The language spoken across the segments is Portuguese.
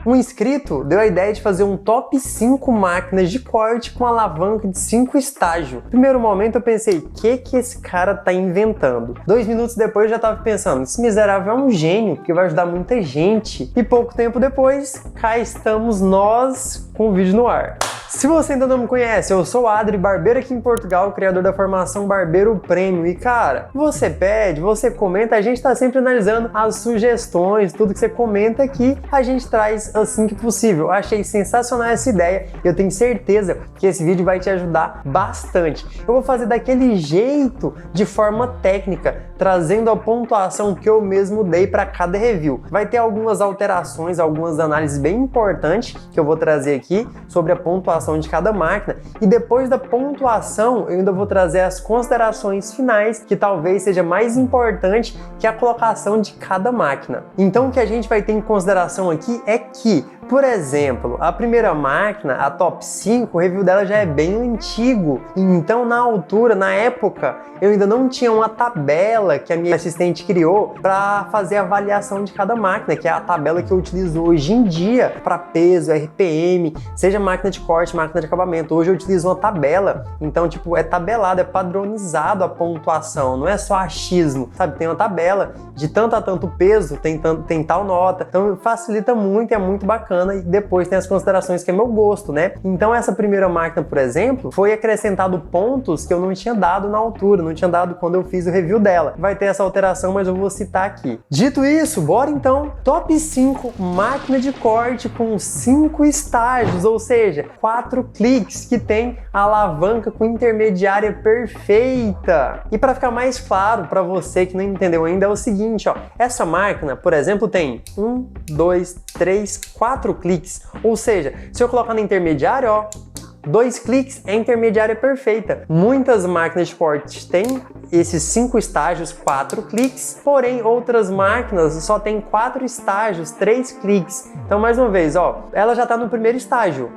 Um inscrito deu a ideia de fazer um top 5 máquinas de corte com alavanca de 5 estágios. No primeiro momento eu pensei, o que esse cara tá inventando? 2 minutos depois eu já tava pensando, esse miserável é um gênio que vai ajudar muita gente. E pouco tempo depois, cá estamos nós com o vídeo no ar. Se você ainda não me conhece, eu sou o Adri, barbeiro aqui em Portugal, criador da formação Barbeiro Premium. E cara, você pede, você comenta, a gente tá sempre analisando as sugestões, tudo que você comenta aqui, a gente traz assim que possível. Achei sensacional essa ideia, eu tenho certeza que esse vídeo vai te ajudar bastante. Eu vou fazer daquele jeito, de forma técnica, trazendo a pontuação que eu mesmo dei para cada review. Vai ter algumas alterações, algumas análises bem importantes que eu vou trazer aqui sobre a pontuação de cada máquina, e depois da pontuação eu ainda vou trazer as considerações finais, que talvez seja mais importante que a colocação de cada máquina. Então o que a gente vai ter em consideração aqui é que, por exemplo, a primeira máquina, a Top 5, o review dela já é bem antigo, então na altura, na época, eu ainda não tinha uma tabela que a minha assistente criou para fazer a avaliação de cada máquina, que é a tabela que eu utilizo hoje em dia para peso, RPM, seja máquina de corte, máquina de acabamento. Hoje eu utilizo uma tabela, então tipo, é tabelado, é padronizado a pontuação, não é só achismo, sabe? Tem uma tabela de tanto a tanto peso, tem tal nota, então facilita muito e é muito bacana. E depois tem as considerações que é meu gosto, né? Então essa primeira máquina, por exemplo, foi acrescentado pontos que eu não tinha dado na altura, não tinha dado quando eu fiz o review dela. Vai ter essa alteração, mas eu vou citar aqui. Dito isso, bora então, top 5 máquina de corte com 5 estágios, ou seja, 4 cliques, que tem a alavanca com intermediária perfeita. E para ficar mais claro para você que não entendeu ainda, é o seguinte, ó, essa máquina, por exemplo, tem 1, 2, 3, 4 cliques, ou seja, se eu colocar na intermediária, ó, 2 cliques é intermediária perfeita. Muitas máquinas de corte têm esses 5 estágios, 4 cliques, porém outras máquinas só tem 4 estágios, 3 cliques. Então, mais uma vez, ó, ela já está no primeiro estágio,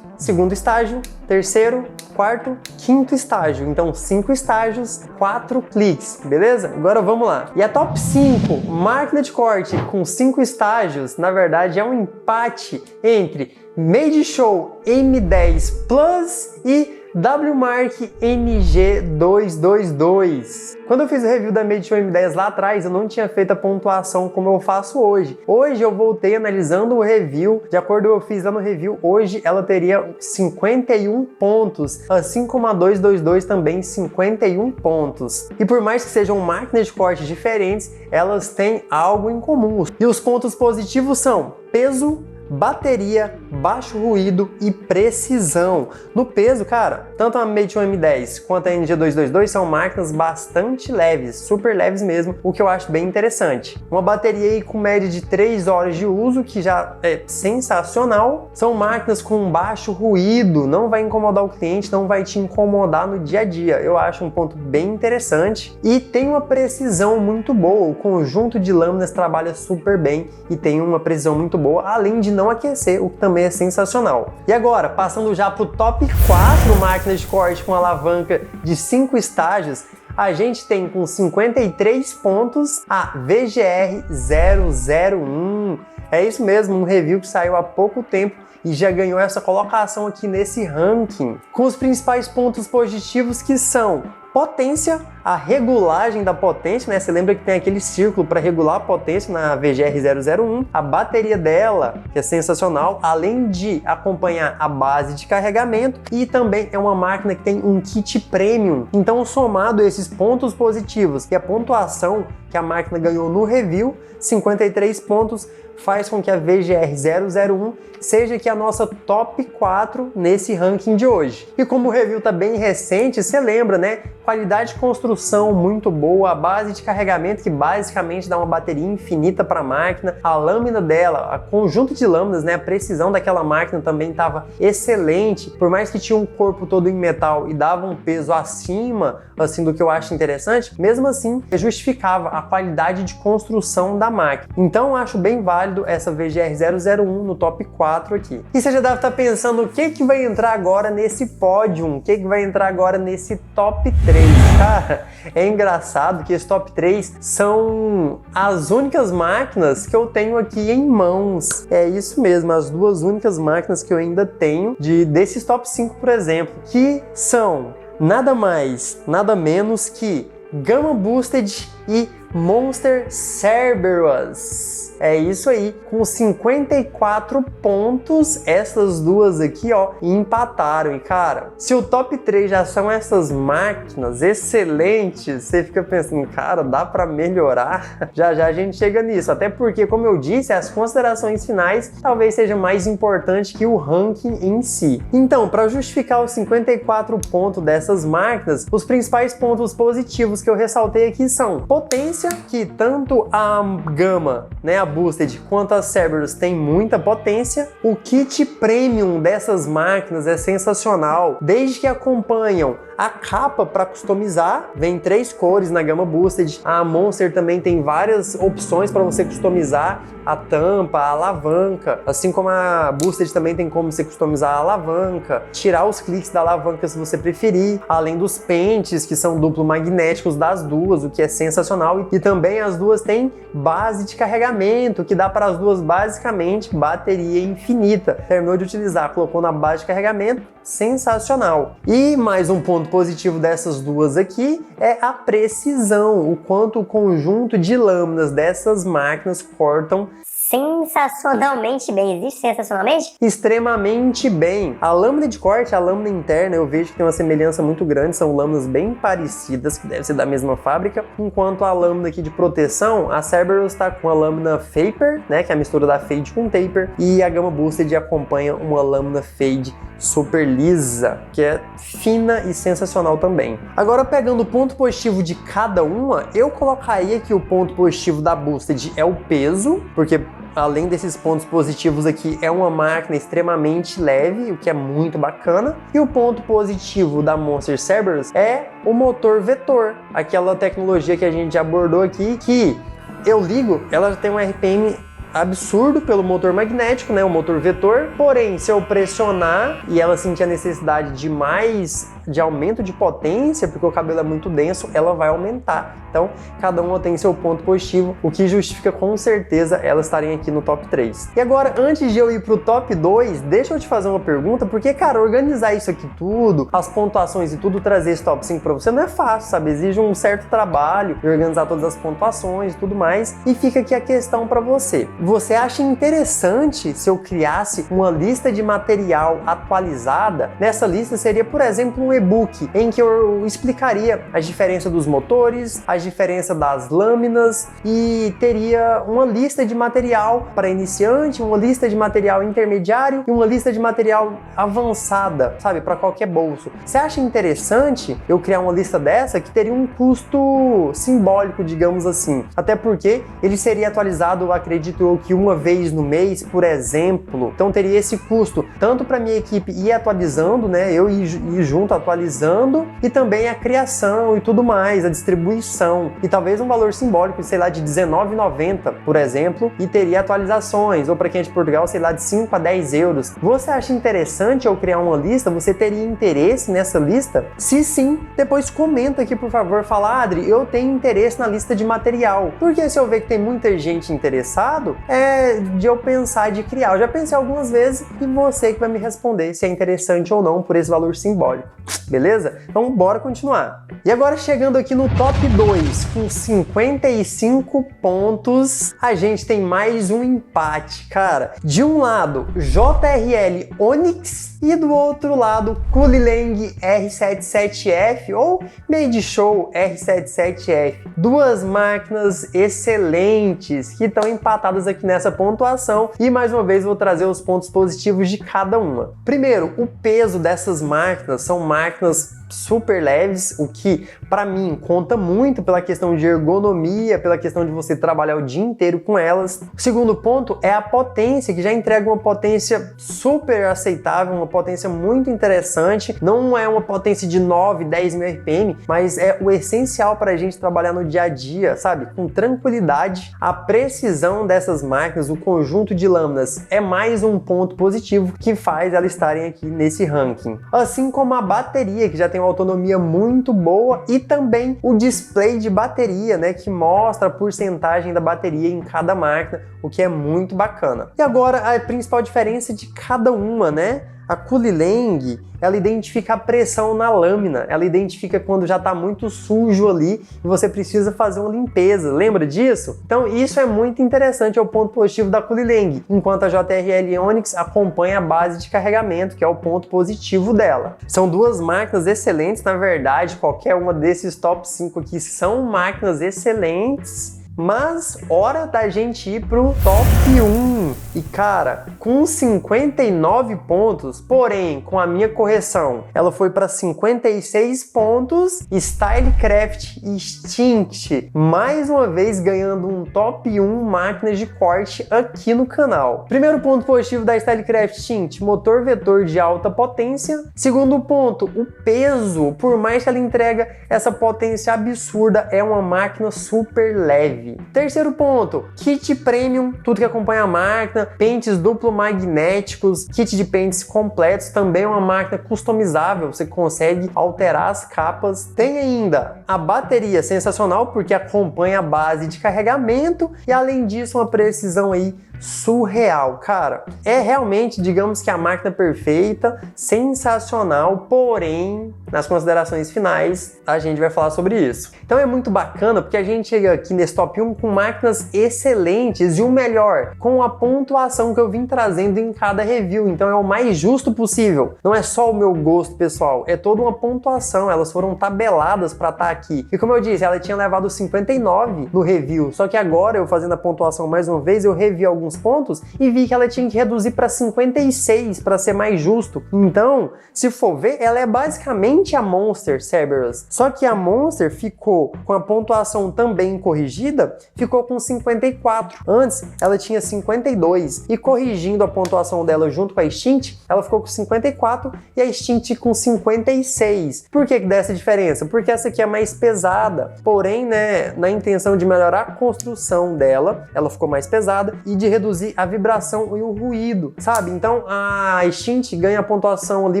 segundo estágio, terceiro, quarto, quinto estágio. Então 5 estágios, 4 cliques, beleza? Agora vamos lá. E a top 5 máquina de corte com 5 estágios, na verdade é um empate entre Made Show M10 Plus e WMark NG222. Quando eu fiz o review da Made Show M10 lá atrás, eu não tinha feito a pontuação como eu faço hoje. Hoje eu voltei analisando o review, de acordo com o que eu fiz lá no review, hoje ela teria 51 pontos, assim como a 222 também 51 pontos. E por mais que sejam máquinas de corte diferentes, elas têm algo em comum. E os pontos positivos são peso, bateria, baixo ruído e precisão. No peso, cara, tanto a Made Show M10 quanto a NG222 são máquinas bastante leves, super leves mesmo, o que eu acho bem interessante. Uma bateria aí com média de 3 horas de uso, que já é sensacional. São máquinas com baixo ruído, não vai incomodar o cliente, não vai te incomodar no dia a dia. Eu acho um ponto bem interessante. E tem uma precisão muito boa, o conjunto de lâminas trabalha super bem e tem uma precisão muito boa, além de não aquecer, o que também é sensacional. E agora, passando já para o top 4 máquinas de corte com alavanca de 5 estágios, a gente tem com 53 pontos a VGR 001. É isso mesmo, um review que saiu há pouco tempo e já ganhou essa colocação aqui nesse ranking, com os principais pontos positivos que são potência, a regulagem da potência, né? Você lembra que tem aquele círculo para regular a potência na VGR 001, a bateria dela, que é sensacional, além de acompanhar a base de carregamento, e também é uma máquina que tem um kit premium. Então, somado a esses pontos positivos e a pontuação que a máquina ganhou no review, 53 pontos, faz com que a VGR 001 seja aqui a nossa top 4 nesse ranking de hoje. E como o review tá bem recente, você lembra, né? Qualidade de construção muito boa, a base de carregamento que basicamente dá uma bateria infinita para a máquina, a lâmina dela, a conjunto de lâminas, né? A precisão daquela máquina também estava excelente, por mais que tinha um corpo todo em metal e dava um peso acima, assim, do que eu acho interessante, mesmo assim justificava a qualidade de construção da máquina. Então eu acho bem válido essa VGR 001 no top 4 aqui. E você já deve estar pensando o que vai entrar agora nesse pódio, o que vai entrar agora nesse top 10. 3. Cara, é engraçado que esse top 3 são as únicas máquinas que eu tenho aqui em mãos. É isso mesmo, as duas únicas máquinas que eu ainda tenho desses top 5, por exemplo, que são nada mais, nada menos que Gamma Boosted e Monster Cerberus. É isso aí, com 54 pontos, essas duas aqui, ó, empataram. E cara, se o top 3 já são essas máquinas excelentes, você fica pensando, cara, dá pra melhorar? Já já a gente chega nisso, até porque, como eu disse, as considerações finais talvez seja mais importante que o ranking em si. Então, para justificar os 54 pontos dessas máquinas, os principais pontos positivos que eu ressaltei aqui são potência, que tanto a Gamma, né, a Boosted, quanto a Cerberus tem muita potência. O kit premium dessas máquinas é sensacional, desde que acompanham a capa para customizar, vem 3 cores na Gamma Boosted. A Monster também tem várias opções para você customizar a tampa, a alavanca, assim como a Boosted também tem como você customizar a alavanca, tirar os cliques da alavanca se você preferir, além dos pentes que são duplo magnéticos das duas, o que é sensacional. E também as duas têm base de carregamento, que dá para as duas basicamente bateria infinita. Terminou de utilizar, colocou na base de carregamento, sensacional. E mais um ponto positivo dessas duas aqui é a precisão, o quanto o conjunto de lâminas dessas máquinas cortam sensacionalmente bem. Existe sensacionalmente? Extremamente bem. A lâmina de corte, a lâmina interna, eu vejo que tem uma semelhança muito grande, são lâminas bem parecidas, que deve ser da mesma fábrica, enquanto a lâmina aqui de proteção, a Cerberus está com a lâmina Vapor, né, que é a mistura da Fade com Taper, e a Gamma Boosted acompanha uma lâmina Fade super lisa, que é fina e sensacional também. Agora, pegando o ponto positivo de cada uma, eu colocaria que o ponto positivo da Boosted é o peso, porque além desses pontos positivos aqui, é uma máquina extremamente leve, o que é muito bacana. E o ponto positivo da Monster Cerberus é o motor vetor, aquela tecnologia que a gente já abordou aqui, que eu ligo, ela tem um RPM absurdo pelo motor magnético, né, o motor vetor, porém, se eu pressionar e ela sentir a necessidade de aumento de potência, porque o cabelo é muito denso, ela vai aumentar. Então, cada uma tem seu ponto positivo, o que justifica com certeza elas estarem aqui no top 3. E agora, antes de eu ir pro top 2, deixa eu te fazer uma pergunta, porque, cara, organizar isso aqui tudo, as pontuações e tudo, trazer esse top 5 pra você não é fácil, sabe? Exige um certo trabalho de organizar todas as pontuações e tudo mais. E fica aqui a questão pra você. Você acha interessante se eu criasse uma lista de material atualizada? Nessa lista seria, por exemplo, um e-book em que eu explicaria a diferença dos motores, a diferença das lâminas e teria uma lista de material para iniciante, uma lista de material intermediário e uma lista de material avançada, sabe, para qualquer bolso. Você acha interessante eu criar uma lista dessa que teria um custo simbólico, digamos assim? Até porque ele seria atualizado, acredito eu, que uma vez no mês, por exemplo. Então teria esse custo tanto para minha equipe ir atualizando, né, eu ir junto atualizando, e também a criação e tudo mais, a distribuição, e talvez um valor simbólico, sei lá, de R$19,90, por exemplo, e teria atualizações, ou para quem é de Portugal, sei lá, de 5 a 10 euros. Você acha interessante eu criar uma lista? Você teria interesse nessa lista? Se sim, depois comenta aqui, por favor, fala: Adri, eu tenho interesse na lista de material, porque se eu ver que tem muita gente interessado, é de eu pensar de criar. Eu já pensei algumas vezes e você que vai me responder se é interessante ou não por esse valor simbólico. Beleza? Então bora continuar. E agora, chegando aqui no top 2, com 55 pontos, a gente tem mais um empate, cara. De um lado, JRL Onyx e do outro lado, Kulileng R77F ou Made Show R77F. Duas máquinas excelentes que estão empatadas aqui nessa pontuação, e mais uma vez vou trazer os pontos positivos de cada uma. Primeiro, o peso dessas máquinas, são máquinas super leves, o que para mim conta muito pela questão de ergonomia, pela questão de você trabalhar o dia inteiro com elas. O segundo ponto é a potência, que já entrega uma potência super aceitável, uma potência muito interessante. Não é uma potência de 9, 10 mil RPM, mas é o essencial para a gente trabalhar no dia a dia, sabe? Com tranquilidade. A precisão dessas máquinas, o conjunto de lâminas, é mais um ponto positivo que faz elas estarem aqui nesse ranking. Assim como a bateria, que já tem tem uma autonomia muito boa e também o display de bateria, né, que mostra a porcentagem da bateria em cada máquina, o que é muito bacana. E agora a principal diferença de cada uma, né? A Kulileng, ela identifica a pressão na lâmina, ela identifica quando já está muito sujo ali e você precisa fazer uma limpeza, lembra disso? Então isso é muito interessante, é o ponto positivo da Kulileng, enquanto a JRL Onix acompanha a base de carregamento, que é o ponto positivo dela. São duas máquinas excelentes, na verdade, qualquer uma desses top 5 aqui são máquinas excelentes, mas hora da gente ir pro top 1. E cara, com 59 pontos, porém com a minha correção, ela foi para 56 pontos, Stylecraft Instinct, mais uma vez ganhando um top 1 máquinas de corte aqui no canal. Primeiro ponto positivo da Stylecraft Instinct, motor vetor de alta potência. Segundo ponto, o peso, por mais que ela entrega essa potência absurda, é uma máquina super leve. Terceiro ponto, kit premium, tudo que acompanha a máquina, pentes duplo magnéticos, kit de pentes completos, também é uma máquina customizável, você consegue alterar as capas. Tem ainda a bateria sensacional, porque acompanha a base de carregamento e além disso uma precisão aí surreal, cara. É realmente, digamos que a máquina perfeita, sensacional, porém, nas considerações finais, a gente vai falar sobre isso. Então é muito bacana porque a gente chega aqui nesse top 1 com máquinas excelentes e o melhor, com a pontuação que eu vim trazendo em cada review, então é o mais justo possível. Não é só o meu gosto pessoal, é toda uma pontuação, elas foram tabeladas para estar aqui. E como eu disse, ela tinha levado 59 no review, só que agora eu fazendo a pontuação mais uma vez, eu revi alguns pontos e vi que ela tinha que reduzir para 56 para ser mais justo. Então, se for ver, ela é basicamente a Monster Cerberus. Só que a Monster ficou com a pontuação também corrigida, ficou com 54. Antes, ela tinha 52 e corrigindo a pontuação dela junto com a Instinct, ela ficou com 54 e a Instinct com 56. Por que dessa diferença? Porque essa aqui é mais pesada. Porém, né, na intenção de melhorar a construção dela, ela ficou mais pesada e de reduzir a vibração e o ruído, sabe? Então a Instinct ganha a pontuação ali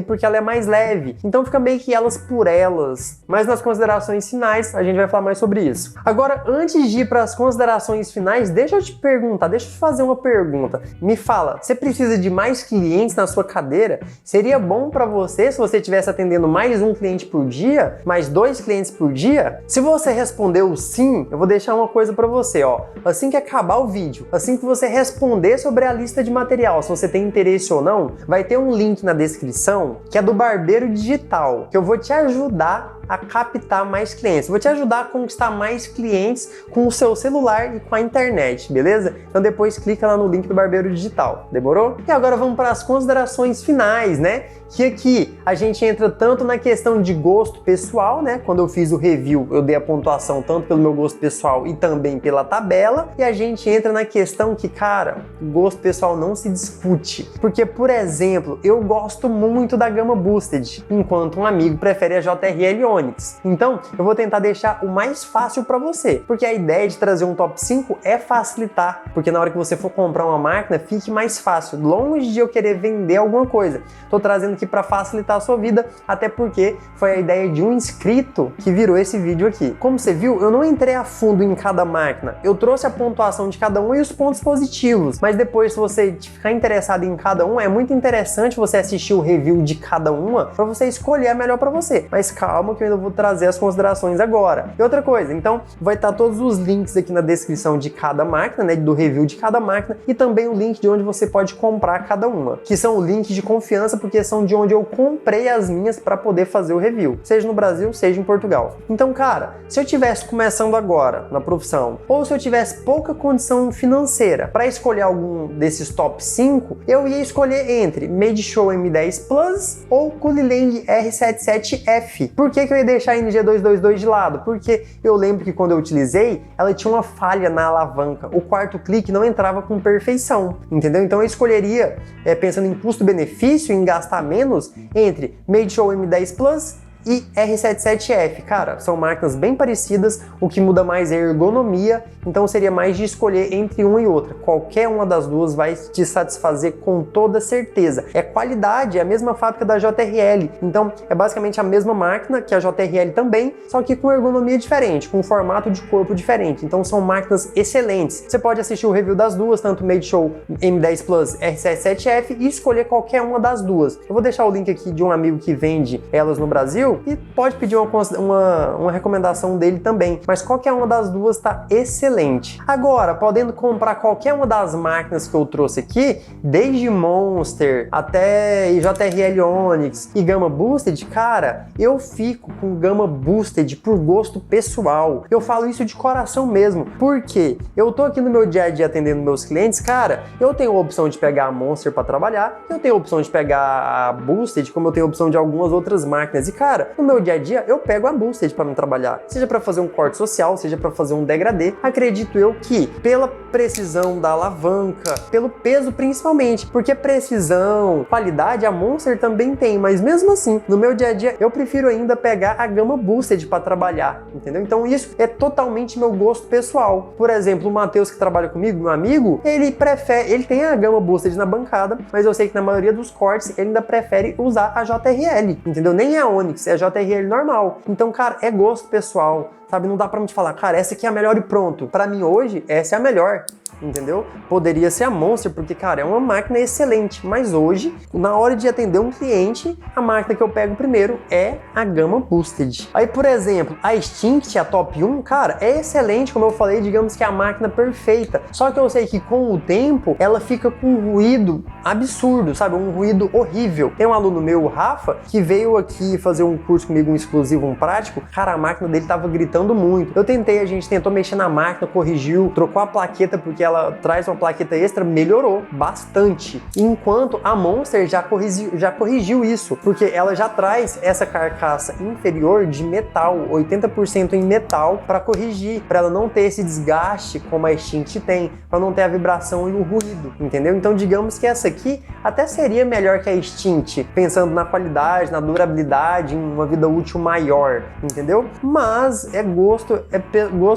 porque ela é mais leve. Então fica meio que elas por elas. Mas nas considerações finais a gente vai falar mais sobre isso. Agora, antes de ir para as considerações finais, deixa eu te perguntar, deixa eu te fazer uma pergunta. Me fala, você precisa de mais clientes na sua cadeira? Seria bom para você se você estivesse atendendo mais um cliente por dia, mais 2 clientes por dia? Se você respondeu sim, eu vou deixar uma coisa para você, ó. Assim que acabar o vídeo, assim que você responder sobre a lista de material, se você tem interesse ou não, vai ter um link na descrição que é do Barbeiro Digital, que eu vou te ajudar a captar mais clientes. Vou te ajudar a conquistar mais clientes com o seu celular e com a internet, beleza? Então depois clica lá no link do Barbeiro Digital, demorou? E agora vamos para as considerações finais, né? Que aqui a gente entra tanto na questão de gosto pessoal, né? Quando eu fiz o review, eu dei a pontuação tanto pelo meu gosto pessoal e também pela tabela. E a gente entra na questão que, cara, gosto pessoal não se discute. Porque, por exemplo, eu gosto muito da gama Boosted, enquanto um amigo prefere a JRL Onix. Então, eu vou tentar deixar o mais fácil para você. Porque a ideia de trazer um top 5 é facilitar. Porque na hora que você for comprar uma máquina, fique mais fácil. Longe de eu querer vender alguma coisa. Tô trazendo aqui para facilitar a sua vida, até porque foi a ideia de um inscrito que virou esse vídeo aqui. Como você viu, eu não entrei a fundo em cada máquina, eu trouxe a pontuação de cada um e os pontos positivos, mas depois, se você ficar interessado em cada um, é muito interessante você assistir o review de cada uma para você escolher a melhor para você. Mas calma que eu ainda vou trazer as considerações agora. E outra coisa, então vai estar todos os links aqui na descrição de cada máquina, né, do review de cada máquina e também o link de onde você pode comprar cada uma, que são links de confiança porque são de onde eu comprei as minhas para poder fazer o review, seja no Brasil, seja em Portugal. Então, cara, se eu tivesse começando agora na profissão, ou se eu tivesse pouca condição financeira para escolher algum desses top 5, eu ia escolher entre Madeshow M10 Plus ou Kulileng R77F. Por que eu ia deixar a NG222 de lado? Porque eu lembro que quando eu utilizei, ela tinha uma falha na alavanca. O quarto clique não entrava com perfeição, entendeu? Então eu escolheria, pensando em custo-benefício, em gastar menos, entre Madeshow M10 Plus e R77F. Cara, são máquinas bem parecidas, o que muda mais é a ergonomia, então seria mais de escolher entre uma e outra. Qualquer uma das duas vai te satisfazer com toda certeza. É qualidade, é a mesma fábrica da JRL, então é basicamente a mesma máquina que a JRL também, só que com ergonomia diferente, com formato de corpo diferente, então são máquinas excelentes. Você pode assistir o review das duas, tanto Made Show M10 Plus R77F, e escolher qualquer uma das duas. Eu vou deixar o link aqui de um amigo que vende elas no Brasil e pode pedir uma recomendação dele também, mas qualquer uma das duas está excelente. Agora, podendo comprar qualquer uma das máquinas que eu trouxe aqui, desde Monster até JRL Onyx e Gamma Boosted, cara, eu fico com Gamma Boosted por gosto pessoal. Eu falo isso de coração mesmo, porque eu tô aqui no meu dia a dia atendendo meus clientes, cara, eu tenho a opção de pegar a Monster para trabalhar, eu tenho a opção de pegar a Boosted, como eu tenho a opção de algumas outras máquinas, e cara, no meu dia a dia eu pego a Boosted para me trabalhar, seja para fazer um corte social, seja para fazer um degradê. Acredito eu que pela precisão da alavanca, pelo peso principalmente, porque precisão, qualidade a Monster também tem, mas mesmo assim, no meu dia a dia eu prefiro ainda pegar a Gamma Boosted para trabalhar, entendeu? Então isso é totalmente meu gosto pessoal. Por exemplo, o Matheus que trabalha comigo, meu amigo, ele tem a Gamma Boosted na bancada, mas eu sei que na maioria dos cortes ele ainda prefere usar a JRL, entendeu? Nem a Onyx, é a JRL normal. Então, cara, é gosto pessoal, sabe? Não dá pra me falar, cara, essa aqui é a melhor e pronto. Pra mim hoje, essa é a melhor. Entendeu? Poderia ser a Monster, porque, cara, é uma máquina excelente, mas hoje, na hora de atender um cliente, a máquina que eu pego primeiro é a Gamma Boosted. Aí, por exemplo, a Extinct, a Top 1, cara, é excelente, como eu falei, digamos que é a máquina perfeita, só que eu sei que com o tempo, ela fica com um ruído absurdo, sabe? Um ruído horrível. Tem um aluno meu, o Rafa, que veio aqui fazer um curso comigo, um exclusivo, um prático, cara, a máquina dele tava gritando muito. A gente tentou mexer na máquina, corrigiu, trocou a plaqueta porque ela traz uma plaqueta extra, melhorou bastante. Enquanto a Monster já corrigiu isso, porque ela já traz essa carcaça inferior de metal, 80% em metal, para corrigir, para ela não ter esse desgaste como a Extinct tem, para não ter a vibração e o ruído, entendeu? Então digamos que essa aqui até seria melhor que a Extinct, pensando na qualidade, na durabilidade, em uma vida útil maior, entendeu? Mas gosto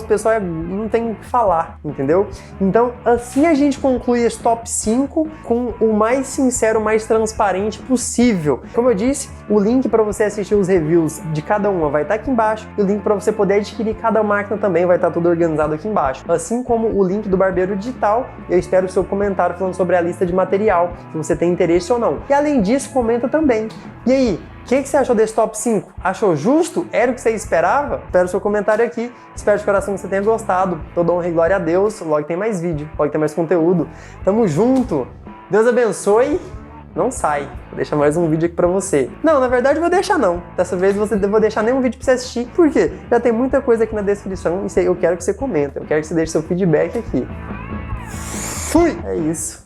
pessoal, não tem o que falar, entendeu? Então, assim a gente conclui esse top 5 com o mais sincero, mais transparente possível. Como eu disse, o link para você assistir os reviews de cada uma vai estar aqui embaixo, e o link para você poder adquirir cada máquina também vai estar tudo organizado aqui embaixo. Assim como o link do Barbeiro Digital, eu espero o seu comentário falando sobre a lista de material, se você tem interesse ou não. E além disso, comenta também. E aí, o que você achou desse top 5? Achou justo? Era o que você esperava? Espero o seu comentário aqui. Espero de coração que você tenha gostado. Toda honra e glória a Deus. Logo tem mais vídeo, logo tem mais conteúdo. Tamo junto. Deus abençoe. Não sai. Vou deixar mais um vídeo aqui pra você. Não, na verdade eu vou deixar não. Dessa vez eu vou deixar nenhum vídeo pra você assistir. Por quê? Já tem muita coisa aqui na descrição e eu quero que você comenta. Eu quero que você deixe seu feedback aqui. Fui! É isso.